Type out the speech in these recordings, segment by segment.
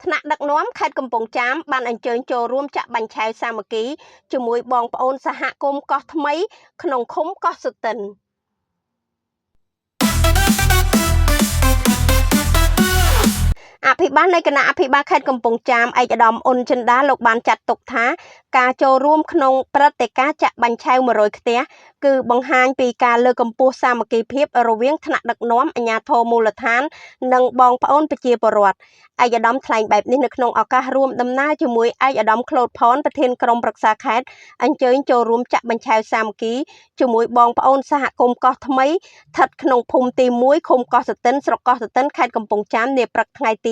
ថ្នាក់ដឹកនាំខេត្តកំពង់ចាមបានអញ្ជើញចូលរួមចាក់បាញ់ឆែវសាមគ្គីជាមួយបងប្អូនសហគមន៍កោះថ្មីក្នុងឃុំកោះសុទិនអភិបាលនៃគណៈអភិបាលខេត្តកំពង់ចាមឯកឧត្តមអ៊ុនចិន្តាលោកបានចាត់ទុកថាការចូលរួមក្នុងព្រឹត្តិការណ៍ចាក់បាញ់ឆែវ100ខ្ទះគឺបង្ហាញពីការលើកកម្ពស់សាមគ្គីភាពរវាងថ្នាក់ដឹកនាំអាជ្ញាធរមូលដ្ឋាននិងបងប្អូនប្រជាពលរដ្ឋឯកឧត្តមថ្លែងបែបនេះនៅក្នុងឱកាសរួមដំណើរជាមួយឯកឧត្តមក្លូតផនប្រធានក្រុមប្រឹក្សាខេត្តអញ្ជើញចូលរួមចាក់បាញ់ឆែវសាមគ្គីជាមួយបងប្អូនសហគមន៍កោះថ្មីស្ថិតក្នុងភូមិទី1ឃុំកោះសុទិនស្រុកកោះសុទិនខេត្តកំពង់ចាមនាព្រឹកថ្ងៃទី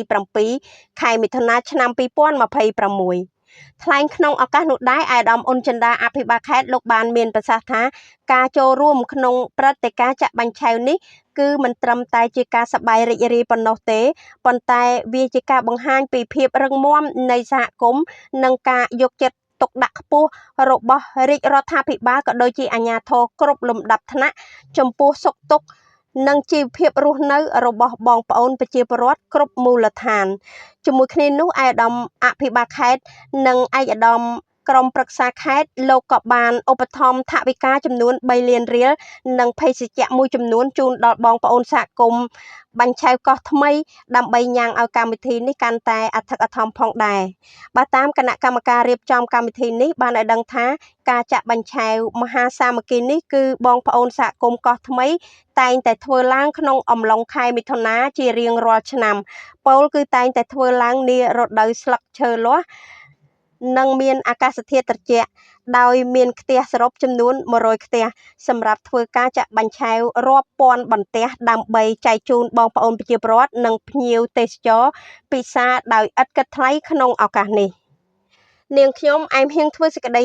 7ខែមិថុនាឆ្នាំ2026ថ្លែងក្នុងឱកាសនោះដែរអាយដាមអ៊ុនចិន្តាអភិបាលខេត្តលោកបានមានប្រសាសន៍ថាការចូលរួមក្នុងព្រឹត្តិការណ៍ចាក់បាញ់ឆែវនេះគឺមិនត្រឹមតែជាការសប្បាយរីករាយប៉ុណ្ណោះទេប៉ុន្តែវាជាការបង្ហាញពីភាពរឹងមាំនៃសហគមន៍និងការយកចិត្តទុកដាក់ខ្ពស់របស់រាជរដ្ឋាភិបាលក៏ដូចជាអាជ្ញាធរគ្រប់លំដាប់ថ្នាក់ចំពោះសុខទុក្ខនិងជីវភាពរស់នៅរបស់បងប្អូនប្រជាពលរដ្ឋគ្រប់មូលដ្ឋានជាមួយគ្នានោះឯកឧត្តមអភិបាលខេត្តនិងឯកឧត្តមក្រុមប្រឹក្សាខេត្តលោកក៏បានឧបត្ថម្ភថវិកាចំនួន3លានរៀលនិងភេសជ្ជៈមួយចំនួនជូនដល់បងប្អូនសហគមន៍បាញ់ឆែវកោះថ្មីដើម្បីញ៉ាំងឲ្យកម្មវិធីនេះកាន់តែអធិកអធមផងដែរបើតាមគណៈកម្មការរៀបចំកម្មវិធីនេះបានឲ្យដឹងថាការចាក់បាញ់ឆែវមហាសាមគ្គីនេះគឺបងប្អូនសហគមន៍កោះថ្មីតែងតែធ្វើឡើងក្នុងអំឡុងខែមិថុនាជារៀងរាល់ឆ្នាំពោលគឺតែងតែធ្វើឡើងនារដូវស្លឹកឈើលាស់និងមានអាកាសធាតុត្រជាក់ដោយមានផ្ទះសរុបចំនួន100ផ្ទះសម្រាប់ធ្វើការចាក់បាញ់ឆែវរាប់ពាន់បន្ទះដើម្បីចែកជូនបងប្អូនប្រជាពលរដ្ឋនិងភ្ញៀវទេសចរពិសាដោយឥតគិតថ្លៃក្នុងឱកាសនេះនាងខ្ញុំអែមហៀងធ្វើសេចក្តី